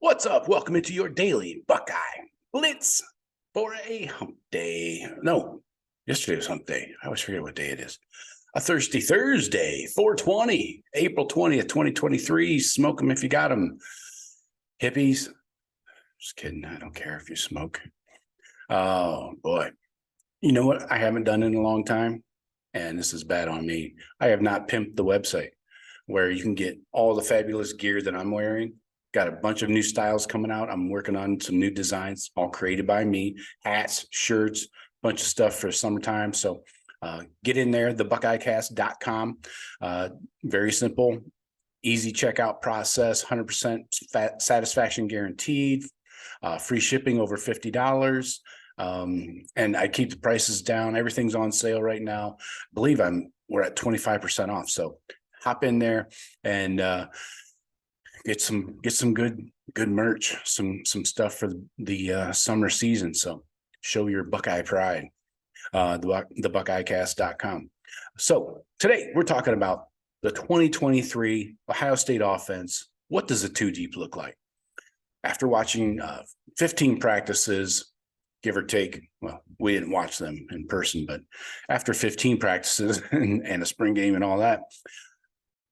What's up? Welcome into your daily Buckeye Blitz for a hump day. No, yesterday was hump day. I always forget what day it is. A thirsty Thursday, 420, April 20th, 2023. Smoke them if you got them. Hippies. Just kidding. I don't care if you smoke. Oh, boy. You know what I haven't done in a long time? And this is bad on me. I have not pimped the website where you can get all the fabulous gear that I'm wearing. Got a bunch of new styles coming out. I'm working on some new designs, all created by me. Hats, shirts, bunch of stuff for summertime. So get in there, thebuckeyecast.com. Very simple, easy checkout process, 100% satisfaction guaranteed, free shipping over $50. And I keep the prices down. Everything's on sale right now. I believe we're at 25% off. So hop in there and get some good merch, some stuff for the summer season. So show your Buckeye pride. The buckeyecast.com. So today we're talking about the 2023 Ohio State offense. What does a two deep look like? After watching 15 practices, give or take, well, we didn't watch them in person, but after 15 practices and a spring game and all that,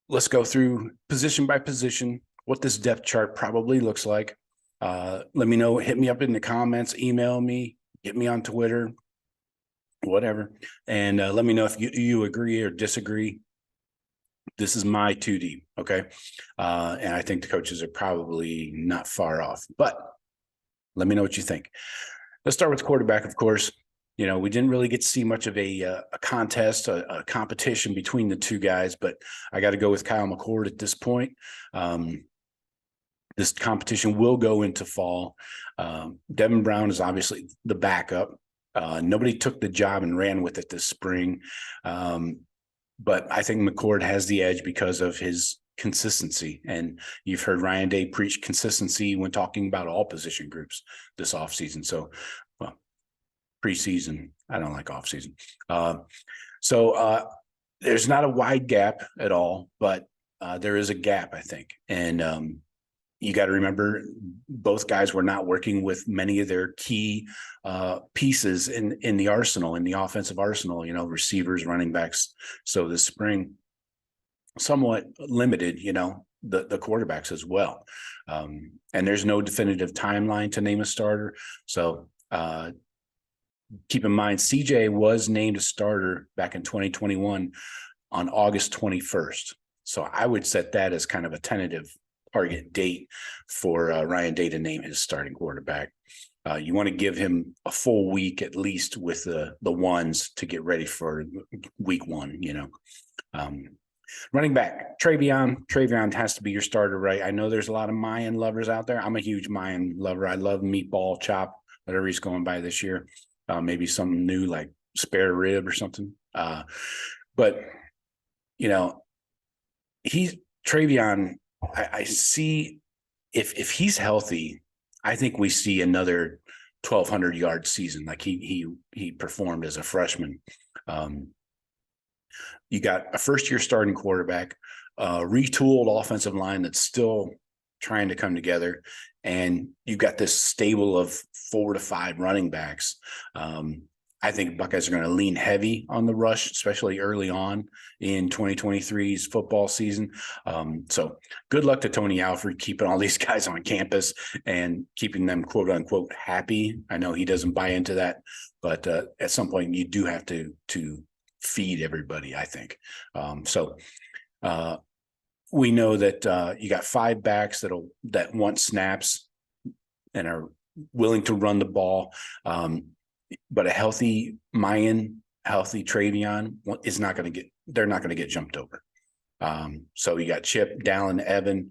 let's go through position by position what this depth chart probably looks like. Let me know, hit me up in the comments, email me, get me on Twitter, whatever. And let me know if you agree or disagree. This is my 2D, okay? And I think the coaches are probably not far off, but let me know what you think. Let's start with the quarterback, of course. You know, we didn't really get to see much of a contest, a competition between the two guys, but I got to go with Kyle McCord at this point. This competition will go into fall. Devin Brown is obviously the backup. Nobody took the job and ran with it this spring. But I think McCord has the edge because of his consistency. And you've heard Ryan Day preach consistency when talking about all position groups this offseason. So, well, preseason, I don't like offseason. So there's not a wide gap at all, but there is a gap, I think. And you got to remember, both guys were not working with many of their key pieces in the arsenal, in the offensive arsenal, you know, receivers, running backs. So this spring, somewhat limited, you know, the quarterbacks as well. And there's no definitive timeline to name a starter. So keep in mind, CJ was named a starter back in 2021 on August 21st. So I would set that as kind of a tentative target date for Ryan Day to name his starting quarterback. You want to give him a full week at least with the ones to get ready for week one, you know. Running back, Travion has to be your starter, right? I know there's a lot of Mayan lovers out there. I'm a huge Mayan lover. I love meatball chop, whatever he's going by this year. Maybe something new like spare rib or something. But, you know, Travion, I see if he's healthy, I think we see another 1,200 yard season like he performed as a freshman. You got a first year starting quarterback, retooled offensive line that's still trying to come together, and you've got this stable of 4 to 5 running backs. I think Buckeyes are going to lean heavy on the rush, especially early on in 2023's football season. So good luck to Tony Alford keeping all these guys on campus and keeping them, quote unquote, happy. I know he doesn't buy into that, but at some point you do have to feed everybody, I think. We know that you got 5 backs that want snaps and are willing to run the ball. But a healthy Mayan, healthy Travion is not going to they're not going to get jumped over. So you got Chip, Dallin, Evan.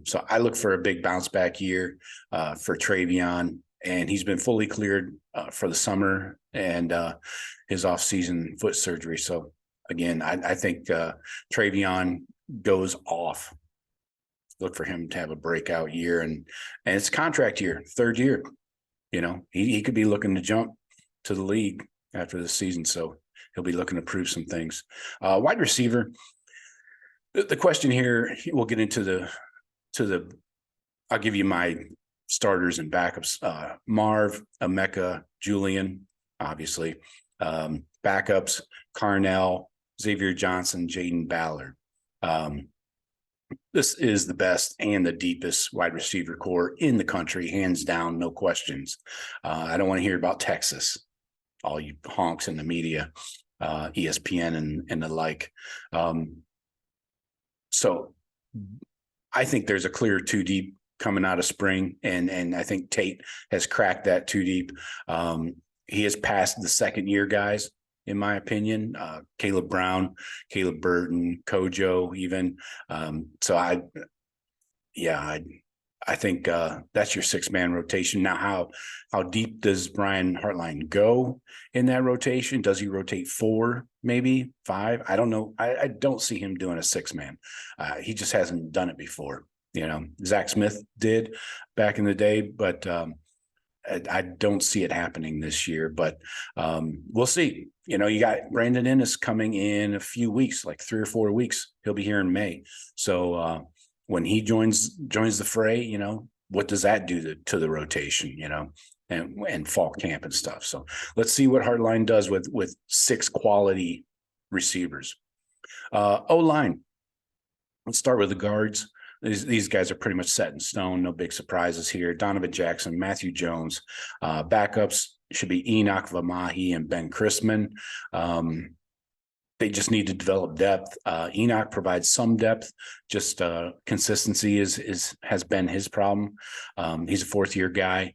So I look for a big bounce back year for Travion, and he's been fully cleared for the summer and his off-season foot surgery. So again, I think Travion goes off. Look for him to have a breakout year, and it's contract year, 3rd year. You know, he could be looking to jump to the league after this season, so he'll be looking to prove some things. Wide receiver, the question here, we'll get into the I'll give you my starters and backups. Marv, Emeka, Julian, obviously. Backups, Carnell, Xavier Johnson, Jaden Ballard. This is the best and the deepest wide receiver core in the country, hands down, no questions. I don't want to hear about Texas, all you honks in the media, ESPN and the like. So I think there's a clear two deep coming out of spring, and I think Tate has cracked that two deep. He has passed the second year guys, in my opinion. Caleb Brown, Caleb Burton, Kojo, even. So I think that's your 6-man rotation. Now, how deep does Brian Hartline go in that rotation? Does he rotate 4, maybe 5? I don't know. I don't see him doing a 6-man. He just hasn't done it before. Zach Smith did back in the day, but I don't see it happening this year. But we'll see. You got Brandon Ennis coming in a few weeks, like 3 or 4 weeks. He'll be here in May. So when he joins the fray, what does that do to the rotation, and fall camp and stuff. So let's see what Hartline does with 6 quality receivers. O-line. Let's start with the guards. These guys are pretty much set in stone. No big surprises here. Donovan Jackson, Matthew Jones. Backups should be Enoch Vamahi and Ben Chrisman. They just need to develop depth. Enoch provides some depth. Just consistency has been his problem. He's a 4th-year guy.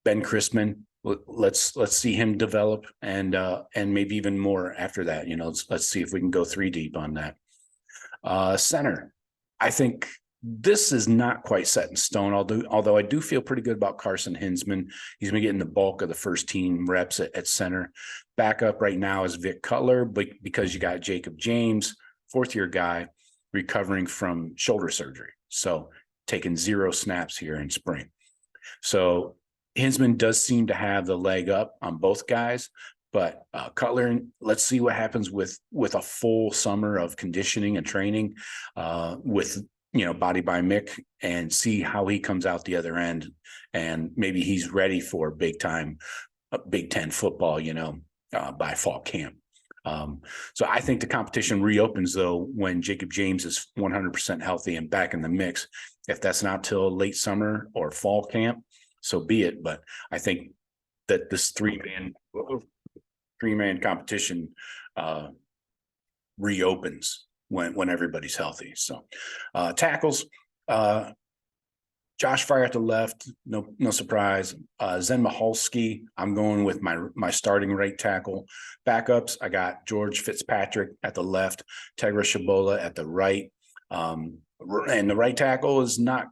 Ben Chrisman, let's see him develop, and maybe even more after that. Let's see if we can go 3 deep on that. Center. I think this is not quite set in stone, although I do feel pretty good about Carson Hinsman. He's been getting the bulk of the first team reps at center. Backup right now is Vic Cutler, but because you got Jacob James, 4th-year guy, recovering from shoulder surgery. So taking 0 snaps here in spring. So Hinsman does seem to have the leg up on both guys. But Cutler, let's see what happens with a full summer of conditioning and training with, Body by Mick, and see how he comes out the other end. And maybe he's ready for big time Big Ten football, by fall camp. So I think the competition reopens, though, when Jacob James is 100% healthy and back in the mix. If that's not till late summer or fall camp, so be it. But I think that this 3-man competition reopens when everybody's healthy. So tackles, Josh Fryer at the left, no surprise. Zen Mahalski, I'm going with my starting right tackle. Backups, I got George Fitzpatrick at the left, Tegra Shabola at the right. And the right tackle is not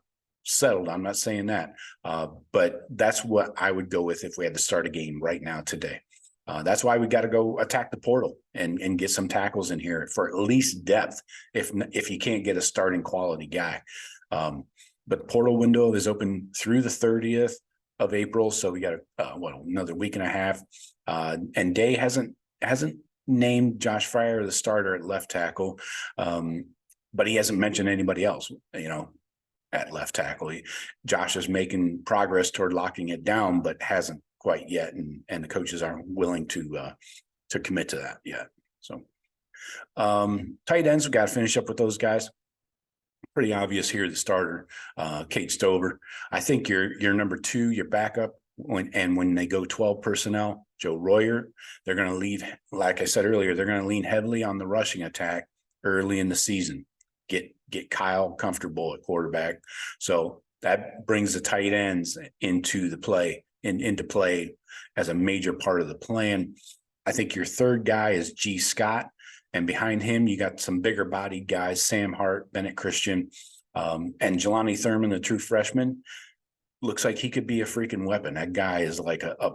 settled. I'm not saying that, but that's what I would go with if we had to start a game right now today. That's why we got to go attack the portal and get some tackles in here for at least depth, if you can't get a starting quality guy. But the portal window is open through the 30th of April, so we got another week and a half. And Day hasn't named Josh Fryer the starter at left tackle, but he hasn't mentioned anybody else, at left tackle. Josh is making progress toward locking it down, but hasn't quite yet, and the coaches aren't willing to commit to that yet. So tight ends, we got to finish up with those guys. Pretty obvious here, the starter, Kate Stover. I think your number 2, your backup, when they go 12 personnel, Joe Royer, they're going to leave, like I said earlier, they're going to lean heavily on the rushing attack early in the season. Get Kyle comfortable at quarterback. So that brings the tight ends into play as a major part of the plan. I think your 3rd guy is G. Scott, and behind him you got some bigger bodied guys, Sam Hart, Bennett Christian, and Jelani Thurman, the true freshman. Looks like he could be a freaking weapon. That guy is like a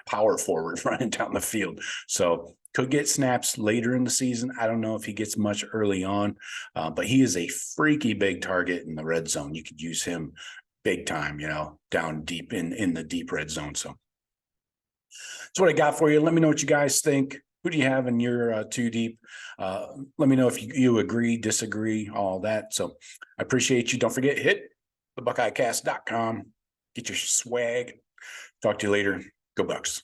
power forward running down the field. So could get snaps later in the season. I don't know if he gets much early on, but he is a freaky big target in the red zone. You could use him big time, down deep in the deep red zone. So that's what I got for you. Let me know what you guys think. Who do you have in your 2 deep? Let me know if you agree, disagree, all that. So I appreciate you. Don't forget, hit thebuckeyecast.com. Get your swag. Talk to you later. Go Bucks.